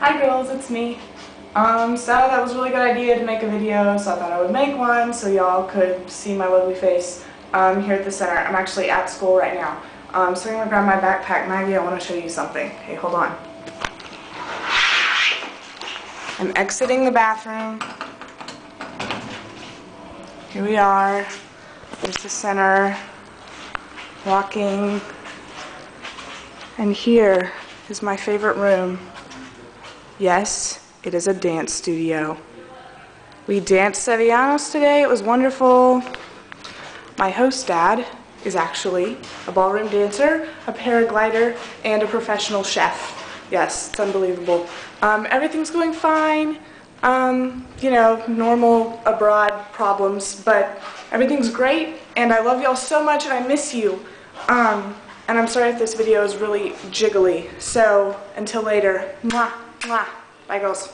Hi girls, it's me. So that was a really good idea to make a video, so I thought I would make one so y'all could see my lovely face here at the center. I'm actually at school right now. So I'm going to grab my backpack. Maggie, I want to show you something. Hey, hold on. I'm exiting the bathroom. Here we are. There's the center. Walking. And here is my favorite room. Yes, it is a dance studio. We danced Sevillanos today. It was wonderful. My host dad is actually a ballroom dancer, a paraglider, and a professional chef. Yes, it's unbelievable. Everything's going fine. You know, normal abroad problems, but everything's great, and I love y'all so much, and I miss you. And I'm sorry if this video is really jiggly. So, until later. Mwah, mwah. Bye, girls.